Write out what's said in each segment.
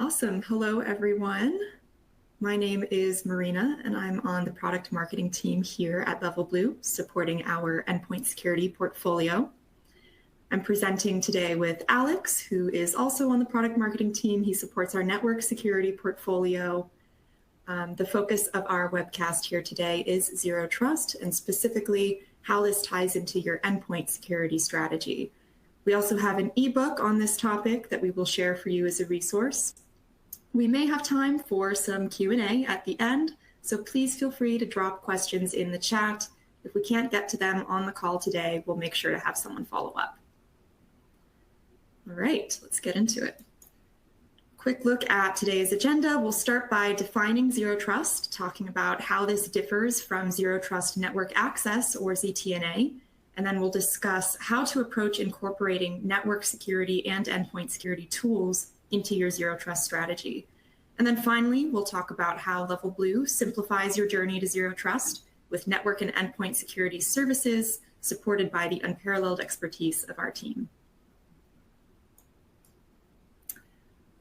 Awesome. Hello, everyone. My name is Marina, and I'm on the product marketing team here at LevelBlue, supporting our endpoint security portfolio. I'm presenting today with Alex, who is also on the product marketing team. He supports our network security portfolio. The focus of our webcast here today is Zero Trust, and specifically how this ties into your endpoint security strategy. We also have an ebook on this topic that we will share for you as a resource. We may have time for some Q&A at the end, so please feel free to drop questions in the chat. If we can't get to them on the call today, we'll make sure to have someone follow up. All right, let's get into it. Quick look at today's agenda. We'll start by defining Zero Trust, talking about how this differs from Zero Trust Network Access, or ZTNA, and then we'll discuss how to approach incorporating network security and endpoint security tools into your Zero Trust strategy. And then finally, we'll talk about how LevelBlue simplifies your journey to Zero Trust with network and endpoint security services supported by the unparalleled expertise of our team.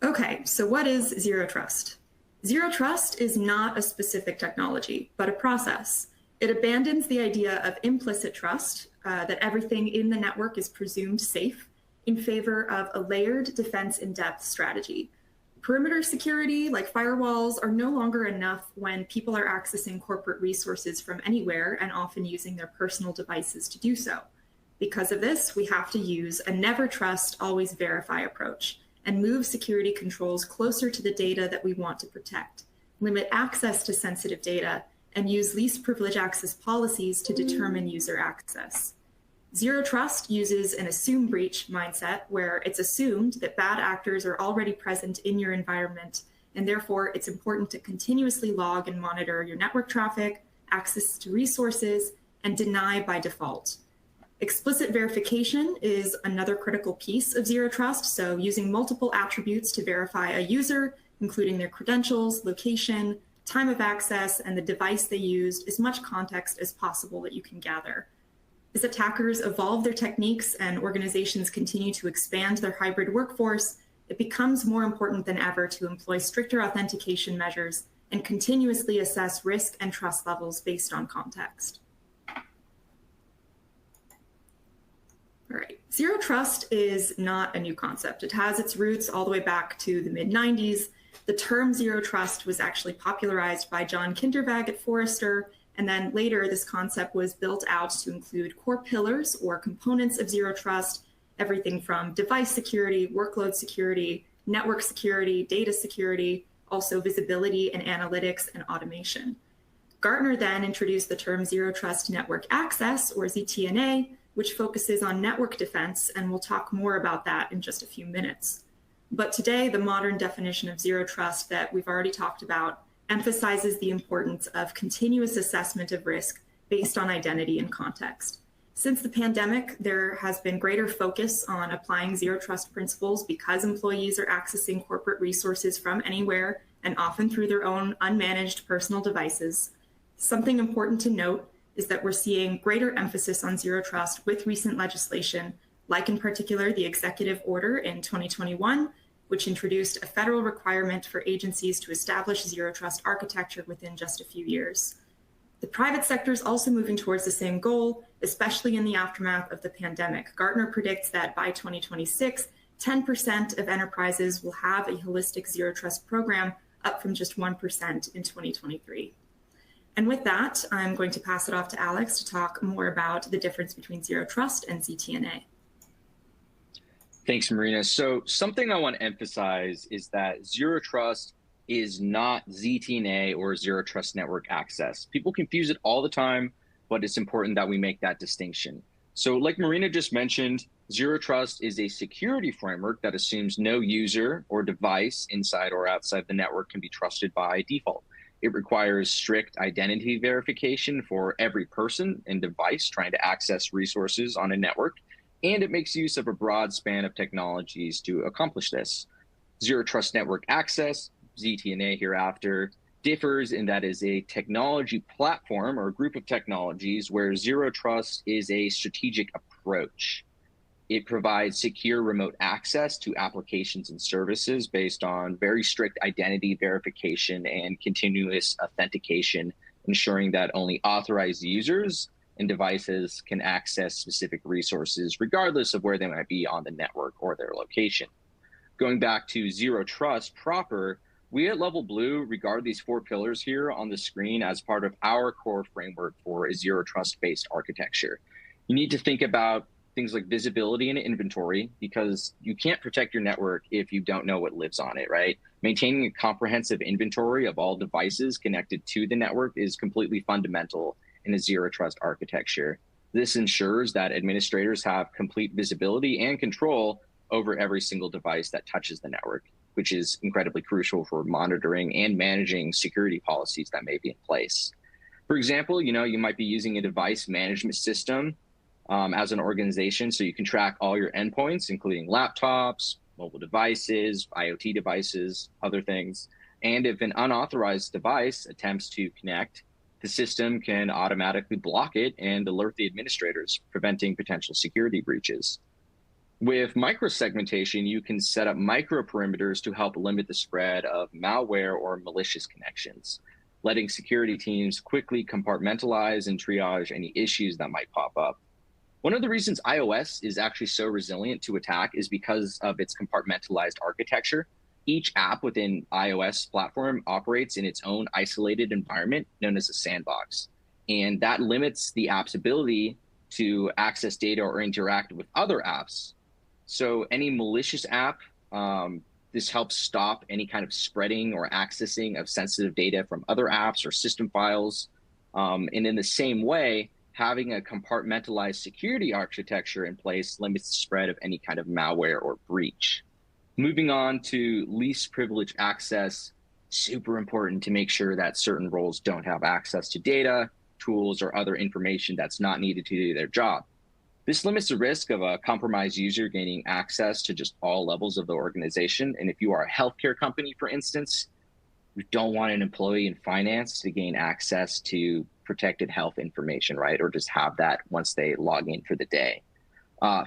Okay, so what is Zero Trust? Zero Trust is not a specific technology, but a process. It abandons the idea of implicit trust, that everything in the network is presumed safe, in favor of a layered defense in depth strategy. Perimeter security, like firewalls, are no longer enough when people are accessing corporate resources from anywhere and often using their personal devices to do so. Because of this, we have to use a never trust, always verify approach and move security controls closer to the data that we want to protect, limit access to sensitive data, and use least privilege access policies to determine user access. Zero Trust uses an assume breach mindset where it's assumed that bad actors are already present in your environment, and therefore it's important to continuously log and monitor your network traffic, access to resources, and deny by default. Explicit verification is another critical piece of Zero Trust, so using multiple attributes to verify a user, including their credentials, location, time of access, and the device they used, as much context as possible that you can gather. As attackers evolve their techniques and organizations continue to expand their hybrid workforce, it becomes more important than ever to employ stricter authentication measures and continuously assess risk and trust levels based on context. All right, Zero Trust is not a new concept. It has its roots all the way back to the mid-90s. The term Zero Trust was actually popularized by John Kindervag at Forrester, and then later this concept was built out to include core pillars or components of Zero Trust, everything from device security, workload security, network security, data security, also visibility and analytics and automation. Gartner then introduced the term Zero Trust Network Access, or ZTNA, which focuses on network defense, and we'll talk more about that in just a few minutes. But today, the modern definition of Zero Trust that we've already talked about emphasizes the importance of continuous assessment of risk based on identity and context. Since the pandemic, there has been greater focus on applying Zero Trust principles because employees are accessing corporate resources from anywhere and often through their own unmanaged personal devices. Something important to note is that we're seeing greater emphasis on Zero Trust with recent legislation, like in particular the executive order in 2021, which introduced a federal requirement for agencies to establish Zero Trust architecture within just a few years. The private sector is also moving towards the same goal, especially in the aftermath of the pandemic. Gartner predicts that by 2026, 10% of enterprises will have a holistic Zero Trust program, up from just 1% in 2023. And with that, I'm going to pass it off to Alex to talk more about the difference between Zero Trust and ZTNA. Thanks, Marina. So something I want to emphasize is that Zero Trust is not ZTNA or Zero Trust Network Access. People confuse it all the time, but it's important that we make that distinction. So like Marina just mentioned, Zero Trust is a security framework that assumes no user or device inside or outside the network can be trusted by default. It requires strict identity verification for every person and device trying to access resources on a network, and it makes use of a broad span of technologies to accomplish this. Zero Trust Network Access, ZTNA hereafter, differs in that it is a technology platform or a group of technologies where Zero Trust is a strategic approach. It provides secure remote access to applications and services based on very strict identity verification and continuous authentication, ensuring that only authorized users and devices can access specific resources, regardless of where they might be on the network or their location. Going back to zero trust proper, we at LevelBlue regard these four pillars here on the screen as part of our core framework for a zero trust based architecture. You need to think about things like visibility and inventory, because you can't protect your network if you don't know what lives on it, right? Maintaining a comprehensive inventory of all devices connected to the network is completely fundamental in a zero trust architecture. This ensures that administrators have complete visibility and control over every single device that touches the network, which is incredibly crucial for monitoring and managing security policies that may be in place. For example, you might be using a device management system as an organization, so you can track all your endpoints, including laptops, mobile devices, IoT devices, other things. And if an unauthorized device attempts to connect, the system can automatically block it and alert the administrators, preventing potential security breaches. With microsegmentation, you can set up micro perimeters to help limit the spread of malware or malicious connections, letting security teams quickly compartmentalize and triage any issues that might pop up. One of the reasons iOS is actually so resilient to attack is because of its compartmentalized architecture. Each app within iOS platform operates in its own isolated environment known as a sandbox. And that limits the app's ability to access data or interact with other apps. So any malicious app, this helps stop any kind of spreading or accessing of sensitive data from other apps or system files. And in the same way, having a compartmentalized security architecture in place limits the spread of any kind of malware or breach. Moving on to least privileged access, super important to make sure that certain roles don't have access to data, tools, or other information that's not needed to do their job. This limits the risk of a compromised user gaining access to just all levels of the organization. And if you are a healthcare company, for instance, you don't want an employee in finance to gain access to protected health information, right? Or just have that once they log in for the day.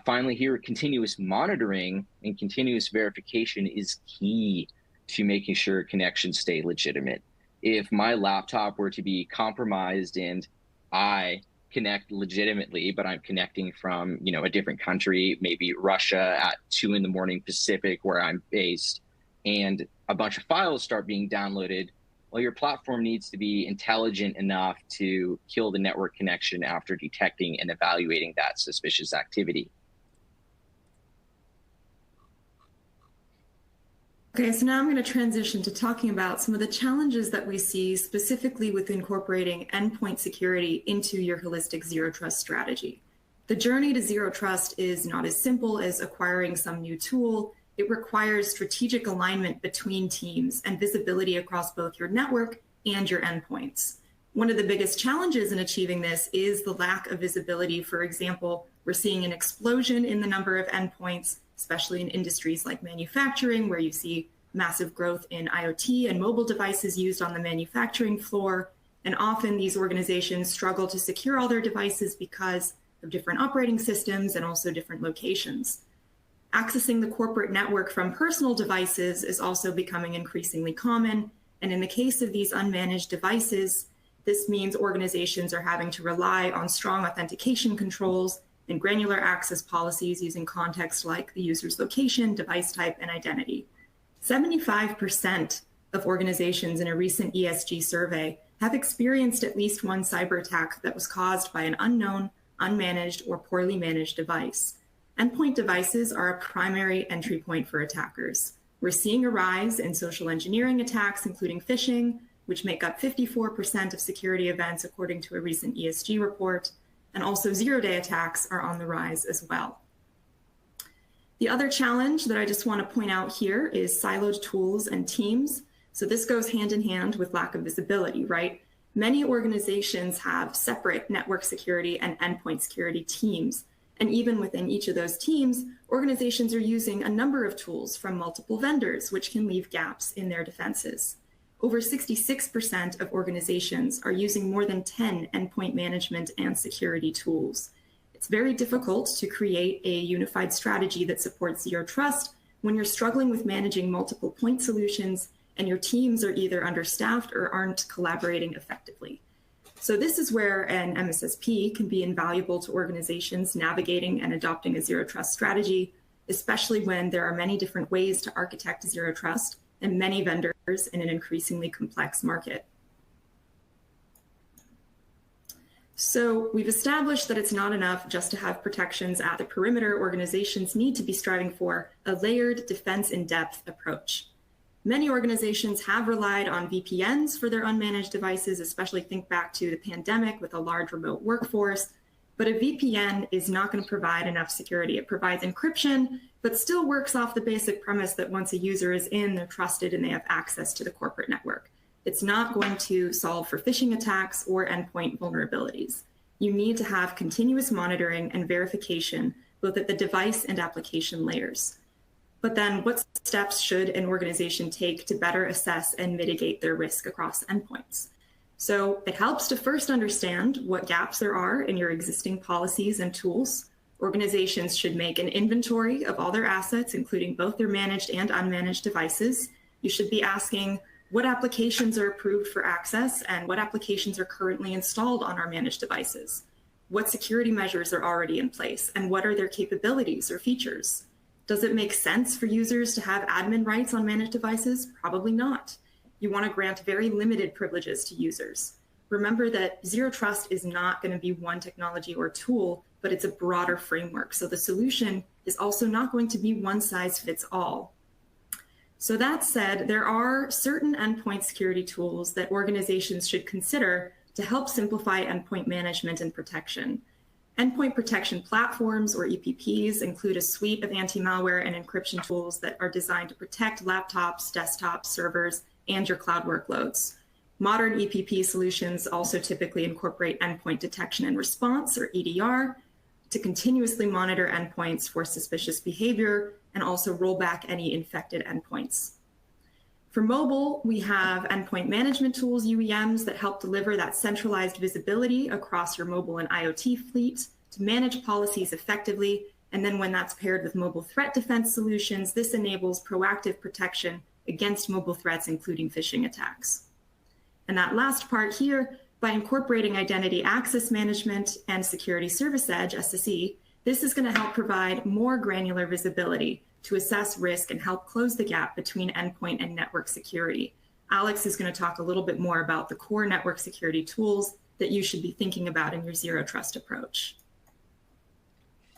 Finally here, continuous monitoring and continuous verification is key to making sure connections stay legitimate. If my laptop were to be compromised and I connect legitimately, but I'm connecting from, a different country, maybe Russia at 2 a.m. Pacific where I'm based, and a bunch of files start being downloaded, well, your platform needs to be intelligent enough to kill the network connection after detecting and evaluating that suspicious activity. Okay, so now I'm going to transition to talking about some of the challenges that we see specifically with incorporating endpoint security into your holistic zero trust strategy. The journey to zero trust is not as simple as acquiring some new tool. It requires strategic alignment between teams and visibility across both your network and your endpoints. One of the biggest challenges in achieving this is the lack of visibility. For example, we're seeing an explosion in the number of endpoints, especially in industries like manufacturing, where you see massive growth in IoT and mobile devices used on the manufacturing floor. And often these organizations struggle to secure all their devices because of different operating systems and also different locations. Accessing the corporate network from personal devices is also becoming increasingly common. And in the case of these unmanaged devices, this means organizations are having to rely on strong authentication controls and granular access policies using context like the user's location, device type, and identity. 75% of organizations in a recent ESG survey have experienced at least one cyber attack that was caused by an unknown, unmanaged, or poorly managed device. Endpoint devices are a primary entry point for attackers. We're seeing a rise in social engineering attacks, including phishing, which make up 54% of security events, according to a recent ESG report. And also zero-day attacks are on the rise as well. The other challenge that I just want to point out here is siloed tools and teams. So this goes hand in hand with lack of visibility, right? Many organizations have separate network security and endpoint security teams. And even within each of those teams, organizations are using a number of tools from multiple vendors, which can leave gaps in their defenses. Over 66% of organizations are using more than 10 endpoint management and security tools. It's very difficult to create a unified strategy that supports zero trust when you're struggling with managing multiple point solutions and your teams are either understaffed or aren't collaborating effectively. So this is where an MSSP can be invaluable to organizations navigating and adopting a zero trust strategy, especially when there are many different ways to architect zero trust and many vendors in an increasingly complex market. So we've established that it's not enough just to have protections at the perimeter. Organizations need to be striving for a layered defense in depth approach. Many organizations have relied on VPNs for their unmanaged devices, especially think back to the pandemic with a large remote workforce. But a VPN is not going to provide enough security. It provides encryption, but still works off the basic premise that once a user is in, they're trusted and they have access to the corporate network. It's not going to solve for phishing attacks or endpoint vulnerabilities. You need to have continuous monitoring and verification, both at the device and application layers. But then what steps should an organization take to better assess and mitigate their risk across endpoints? So it helps to first understand what gaps there are in your existing policies and tools. Organizations should make an inventory of all their assets, including both their managed and unmanaged devices. You should be asking what applications are approved for access and what applications are currently installed on our managed devices. What security measures are already in place and what are their capabilities or features? Does it make sense for users to have admin rights on managed devices? Probably not. You want to grant very limited privileges to users. Remember that zero trust is not going to be one technology or tool, but it's a broader framework. So the solution is also not going to be one size fits all. So that said, there are certain endpoint security tools that organizations should consider to help simplify endpoint management and protection. Endpoint protection platforms, or EPPs, include a suite of anti-malware and encryption tools that are designed to protect laptops, desktops, servers, and your cloud workloads. Modern EPP solutions also typically incorporate endpoint detection and response, or EDR, to continuously monitor endpoints for suspicious behavior and also roll back any infected endpoints. For mobile, we have endpoint management tools, UEMs, that help deliver that centralized visibility across your mobile and IoT fleet to manage policies effectively. And then when that's paired with mobile threat defense solutions, this enables proactive protection against mobile threats, including phishing attacks. And that last part here, by incorporating identity access management and security service edge, SSE, this is going to help provide more granular visibility to assess risk and help close the gap between endpoint and network security. Alex is going to talk a little bit more about the core network security tools that you should be thinking about in your zero trust approach.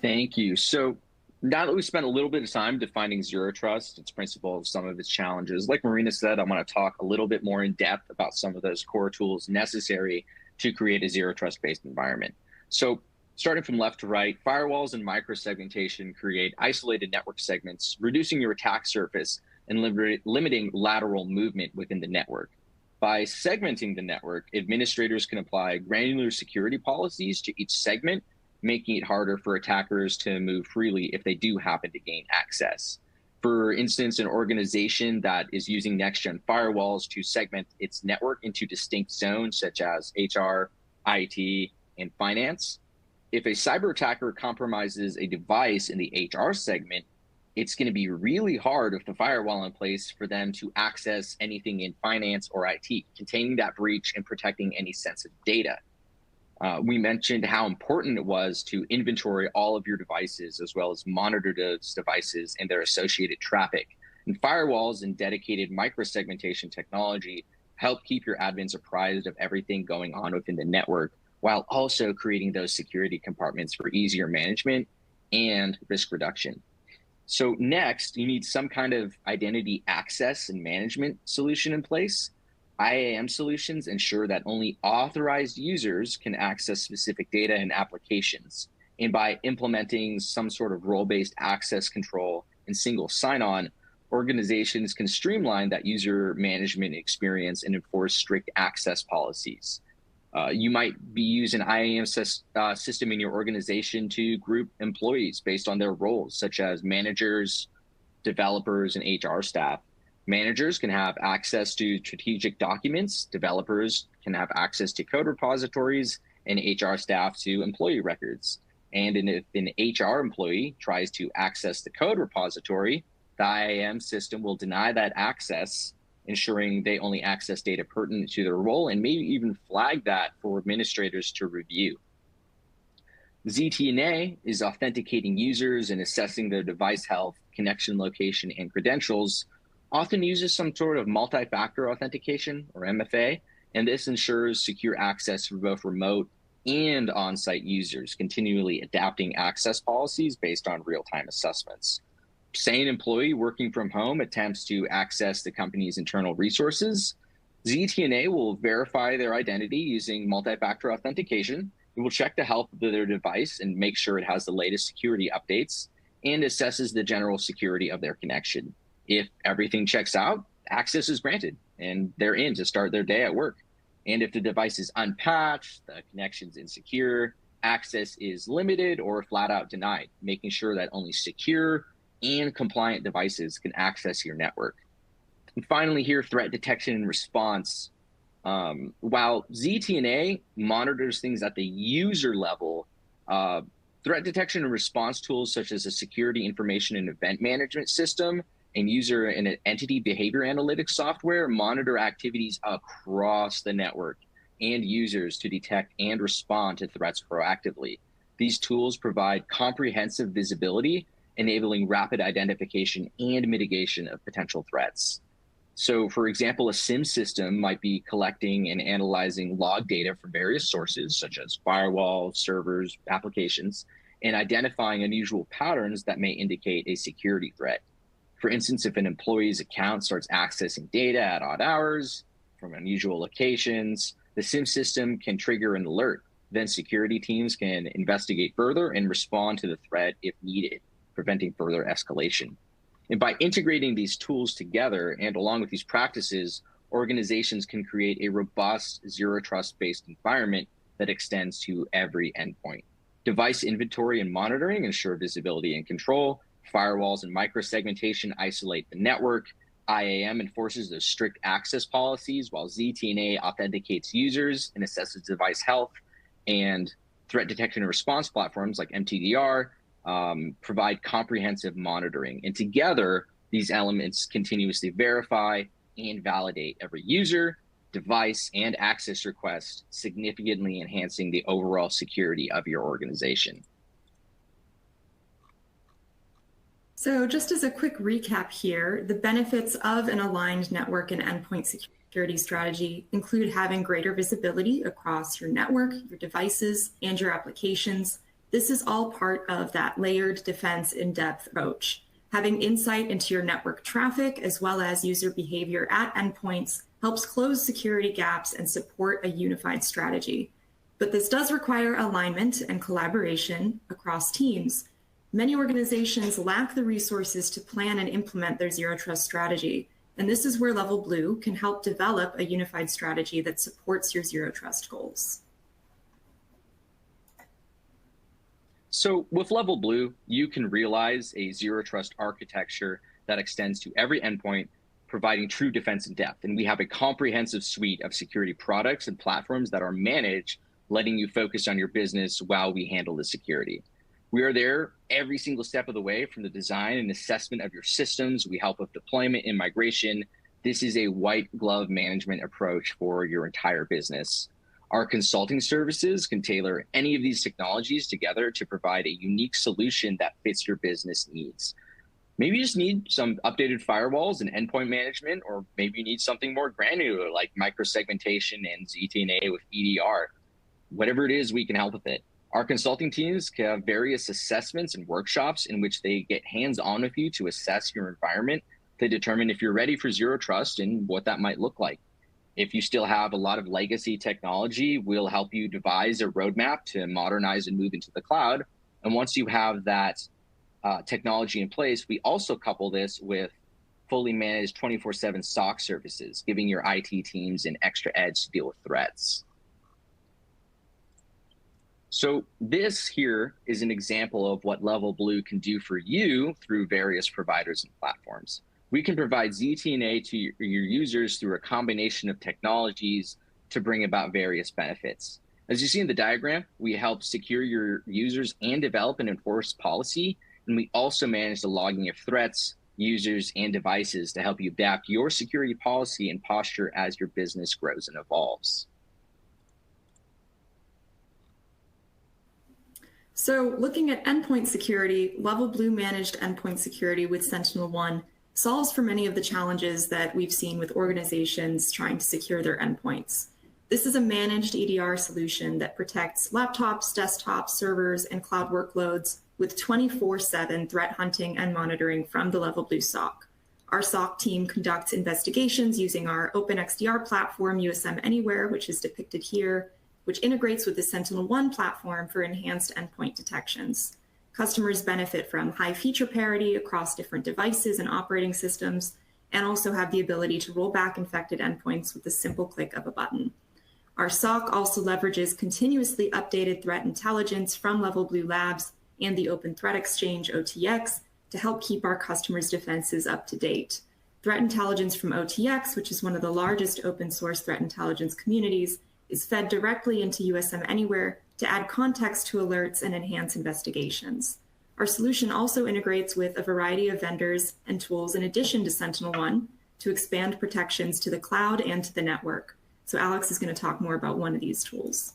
Thank you. So now that we spent a little bit of time defining zero trust, its principles, some of its challenges, like Marina said, I'm going to talk a little bit more in depth about some of those core tools necessary to create a zero trust based environment. So starting from left to right, firewalls and microsegmentation create isolated network segments, reducing your attack surface and limiting lateral movement within the network. By segmenting the network, administrators can apply granular security policies to each segment, making it harder for attackers to move freely if they do happen to gain access. For instance, an organization that is using next-gen firewalls to segment its network into distinct zones such as HR, IT, and finance. If a cyber attacker compromises a device in the HR segment, it's going to be really hard with the firewall in place for them to access anything in finance or IT, containing that breach and protecting any sensitive data. We mentioned how important it was to inventory all of your devices as well as monitor those devices and their associated traffic. And firewalls and dedicated microsegmentation technology help keep your admins apprised of everything going on within the network, while also creating those security compartments for easier management and risk reduction. So next, you need some kind of identity access and management solution in place. IAM solutions ensure that only authorized users can access specific data and applications. And by implementing some sort of role-based access control and single sign-on, organizations can streamline that user management experience and enforce strict access policies. You might be using an IAM system in your organization to group employees based on their roles, such as managers, developers, and HR staff. Managers can have access to strategic documents, developers can have access to code repositories, and HR staff to employee records. And if an HR employee tries to access the code repository, the IAM system will deny that access, ensuring they only access data pertinent to their role, and maybe even flag that for administrators to review. ZTNA is authenticating users and assessing their device health, connection location, and credentials, often uses some sort of multi-factor authentication, or MFA, and this ensures secure access for both remote and on-site users, continually adapting access policies based on real-time assessments. Say an employee working from home attempts to access the company's internal resources, ZTNA will verify their identity using multi-factor authentication. It will check the health of their device and make sure it has the latest security updates, and assesses the general security of their connection. If everything checks out, access is granted and they're in to start their day at work. And if the device is unpatched, the connection's insecure, access is limited or flat out denied, making sure that only secure and compliant devices can access your network. And finally here, threat detection and response. While ZTNA monitors things at the user level, threat detection and response tools such as a security information and event management system and user and entity behavior analytics software monitor activities across the network and users to detect and respond to threats proactively. These tools provide comprehensive visibility, enabling rapid identification and mitigation of potential threats. So, for example, a SIM system might be collecting and analyzing log data from various sources, such as firewalls, servers, applications, and identifying unusual patterns that may indicate a security threat. For instance, if an employee's account starts accessing data at odd hours from unusual locations, the SIM system can trigger an alert. Then security teams can investigate further and respond to the threat if needed, preventing further escalation. And by integrating these tools together and along with these practices, organizations can create a robust zero trust based environment that extends to every endpoint. Device inventory and monitoring ensure visibility and control. Firewalls and microsegmentation isolate the network. IAM enforces those strict access policies, while ZTNA authenticates users and assesses device health. And threat detection and response platforms like MTDR provide comprehensive monitoring. And together, these elements continuously verify and validate every user, device, and access request, significantly enhancing the overall security of your organization. So just as a quick recap here, the benefits of an aligned network and endpoint security strategy include having greater visibility across your network, your devices, and your applications. This is all part of that layered defense in-depth approach. Having insight into your network traffic as well as user behavior at endpoints helps close security gaps and support a unified strategy. But this does require alignment and collaboration across teams. Many organizations lack the resources to plan and implement their zero trust strategy, and this is where LevelBlue can help develop a unified strategy that supports your zero trust goals. So with LevelBlue, you can realize a zero trust architecture that extends to every endpoint, providing true defense in depth. And we have a comprehensive suite of security products and platforms that are managed, letting you focus on your business while we handle the security. We are there every single step of the way, from the design and assessment of your systems. We help with deployment and migration. This is a white glove management approach for your entire business. Our consulting services can tailor any of these technologies together to provide a unique solution that fits your business needs. Maybe you just need some updated firewalls and endpoint management, or maybe you need something more granular like microsegmentation and ZTNA with EDR. Whatever it is, we can help with it. Our consulting teams can have various assessments and workshops in which they get hands-on with you to assess your environment to determine if you're ready for zero trust and what that might look like. If you still have a lot of legacy technology, we'll help you devise a roadmap to modernize and move into the cloud. And once you have that technology in place, we also couple this with fully managed 24/7 SOC services, giving your IT teams an extra edge to deal with threats. So this here is an example of what LevelBlue can do for you through various providers and platforms. We can provide ZTNA to your users through a combination of technologies to bring about various benefits. As you see in the diagram, we help secure your users and develop and enforce policy. And we also manage the logging of threats, users, and devices to help you adapt your security policy and posture as your business grows and evolves. So looking at endpoint security, LevelBlue managed endpoint security with SentinelOne solves for many of the challenges that we've seen with organizations trying to secure their endpoints. This is a managed EDR solution that protects laptops, desktops, servers, and cloud workloads with 24/7 threat hunting and monitoring from the LevelBlue SOC. Our SOC team conducts investigations using our open XDR platform, USM Anywhere, which is depicted here, which integrates with the SentinelOne platform for enhanced endpoint detections. Customers benefit from high feature parity across different devices and operating systems, and also have the ability to roll back infected endpoints with a simple click of a button. Our SOC also leverages continuously updated threat intelligence from LevelBlue Labs and the Open Threat Exchange, OTX, to help keep our customers' defenses up to date. Threat intelligence from OTX, which is one of the largest open source threat intelligence communities, is fed directly into USM Anywhere to add context to alerts and enhance investigations. Our solution also integrates with a variety of vendors and tools in addition to SentinelOne to expand protections to the cloud and to the network. So Alex is going to talk more about one of these tools.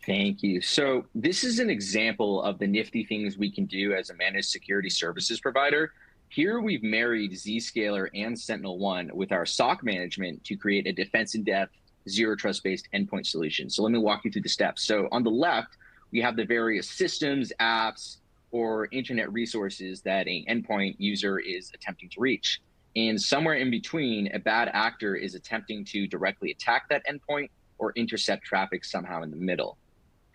Thank you. So this is an example of the nifty things we can do as a managed security services provider. Here we've married Zscaler and SentinelOne with our SOC management to create a defense in-depth, zero trust-based endpoint solution. So let me walk you through the steps. So on the left, we have the various systems, apps, or internet resources that an endpoint user is attempting to reach. And somewhere in between, a bad actor is attempting to directly attack that endpoint or intercept traffic somehow in the middle.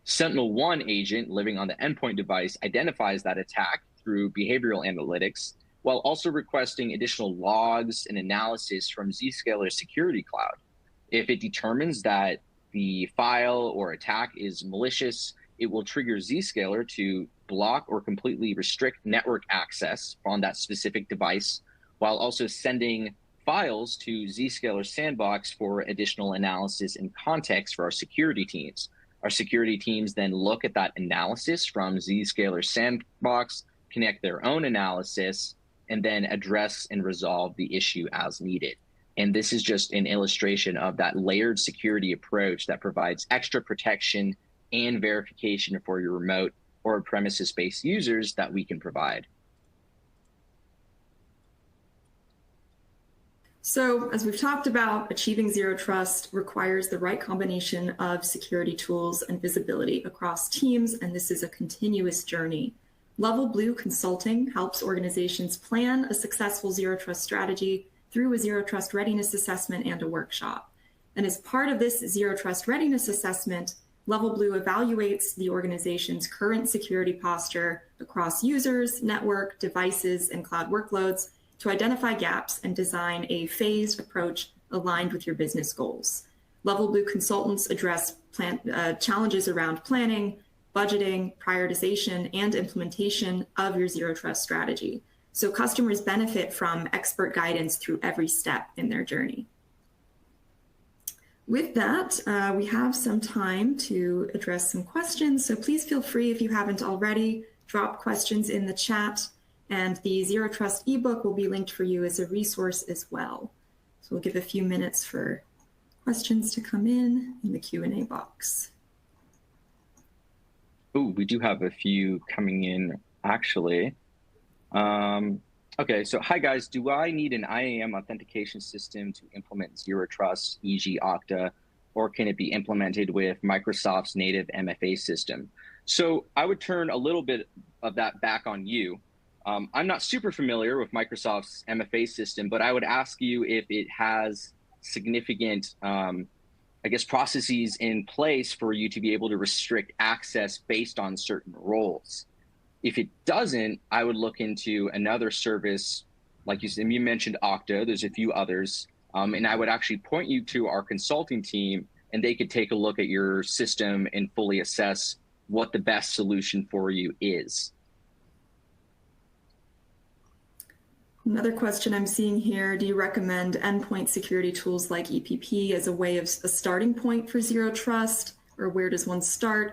SentinelOne agent living on the endpoint device identifies that attack through behavioral analytics, while also requesting additional logs and analysis from Zscaler's security cloud. If it determines that the file or attack is malicious, it will trigger Zscaler to block or completely restrict network access on that specific device, while also sending files to Zscaler's sandbox for additional analysis and context for our security teams. Our security teams then look at that analysis from Zscaler's sandbox, connect their own analysis, and then address and resolve the issue as needed. And this is just an illustration of that layered security approach that provides extra protection and verification for your remote or premises-based users that we can provide. So as we've talked about, achieving zero trust requires the right combination of security tools and visibility across teams, and this is a continuous journey. LevelBlue Consulting helps organizations plan a successful zero trust strategy through a zero trust readiness assessment and a workshop. And as part of this zero trust readiness assessment, LevelBlue evaluates the organization's current security posture across users, network, devices, and cloud workloads to identify gaps and design a phased approach aligned with your business goals. LevelBlue consultants address challenges around planning, budgeting, prioritization, and implementation of your zero trust strategy. So customers benefit from expert guidance through every step in their journey. With that, we have some time to address some questions. So please feel free, if you haven't already, drop questions in the chat. And the Zero Trust ebook will be linked for you as a resource as well. So we'll give a few minutes for questions to come in the Q&A box. Oh, we do have a few coming in, actually. Okay, so hi guys, do I need an IAM authentication system to implement Zero Trust, e.g. Okta, or can it be implemented with Microsoft's native MFA system? So I would turn a little bit of that back on you. I'm not super familiar with Microsoft's MFA system, but I would ask you if it has significant, processes in place for you to be able to restrict access based on certain roles. If it doesn't, I would look into another service, like you mentioned Okta, there's a few others, and I would actually point you to our consulting team, and they could take a look at your system and fully assess what the best solution for you is. Another question I'm seeing here, do you recommend endpoint security tools like EPP as a way of a starting point for zero trust? or where does one start?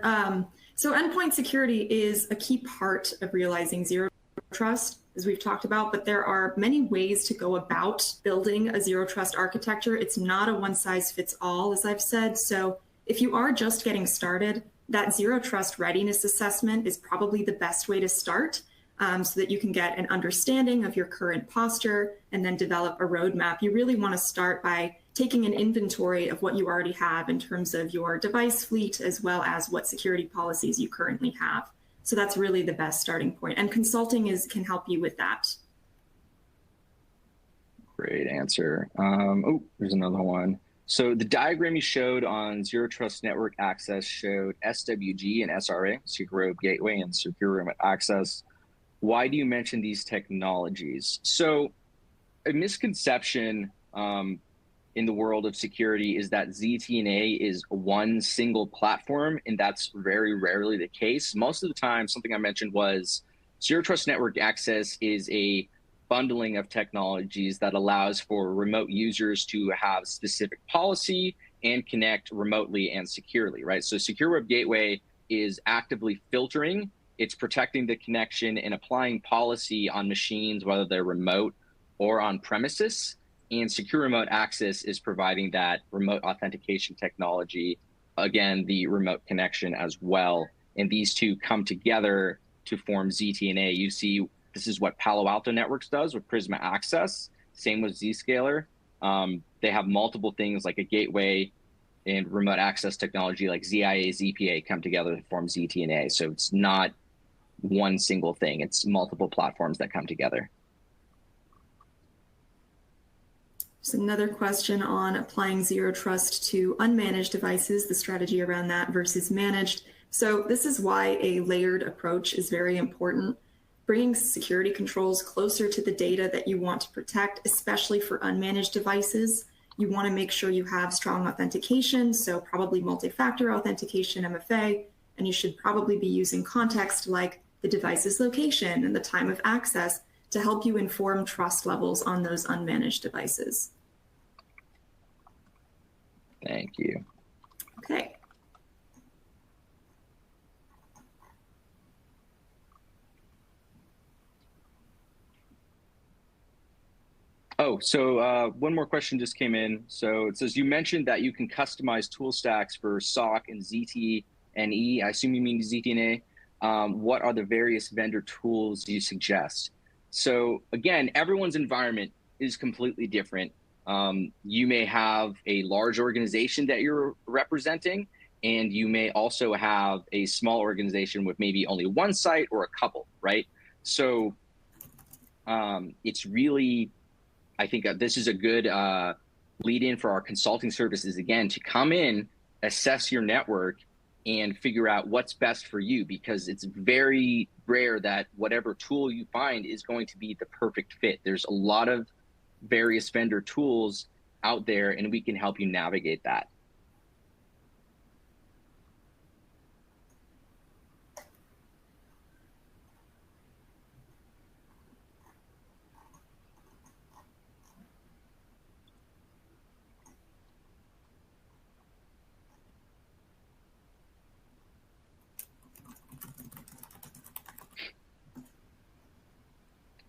So endpoint security is a key part of realizing zero trust, as we've talked about, but there are many ways to go about building a zero trust architecture. It's not a one size fits all, as I've said. So if you are just getting started, that zero trust readiness assessment is probably the best way to start, so that you can get an understanding of your current posture and then develop a roadmap. You really want to start by taking an inventory of what you already have in terms of your device fleet, as well as what security policies you currently have. So that's really the best starting point. And consulting can help you with that. Great answer. Oh, there's another one. So the diagram you showed on Zero Trust Network Access showed SWG and SRA, Secure Web Gateway and Secure Remote Access. Why do you mention these technologies? So a misconception in the world of security is that ZTNA is one single platform, and that's very rarely the case. Most of the time, something I mentioned was Zero Trust Network Access is a bundling of technologies that allows for remote users to have specific policy and connect remotely and securely, right? So Secure Web Gateway is actively filtering, it's protecting the connection and applying policy on machines, whether they're remote or on premises. And Secure Remote Access is providing that remote authentication technology, again, the remote connection as well. And these two come together to form ZTNA. You see, this is what Palo Alto Networks does with Prisma Access. Same with Zscaler. They have multiple things like a gateway and remote access technology like ZIA, ZPA come together to form ZTNA. So it's not one single thing. It's multiple platforms that come together. There's another question on applying zero trust to unmanaged devices, the strategy around that versus managed. So this is why a layered approach is very important. Bringing security controls closer to the data that you want to protect, especially for unmanaged devices. You want to make sure you have strong authentication, so probably multi-factor authentication, MFA, and you should probably be using context like the device's location and the time of access to help you inform trust levels on those unmanaged devices. Thank you. Okay. Oh, so one more question just came in. So it says, you mentioned that you can customize tool stacks for SOC and ZTNE. I assume you mean ZTNA. What are the various vendor tools you suggest? So again, everyone's environment is completely different. You may have a large organization that you're representing, and you may also have a small organization with maybe only one site or a couple, right? So it's really, I think this is a good lead in for our consulting services, again, to come in, assess your network, and figure out what's best for you, because it's very rare that whatever tool you find is going to be the perfect fit. There's a lot of various vendor tools out there, and we can help you navigate that.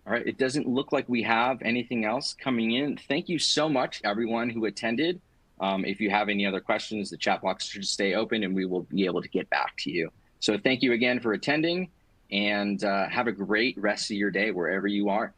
All right, it doesn't look like we have anything else coming in. Thank you so much, everyone who attended. If you have any other questions, the chat box should stay open and we will be able to get back to you. So thank you again for attending, and have a great rest of your day wherever you are.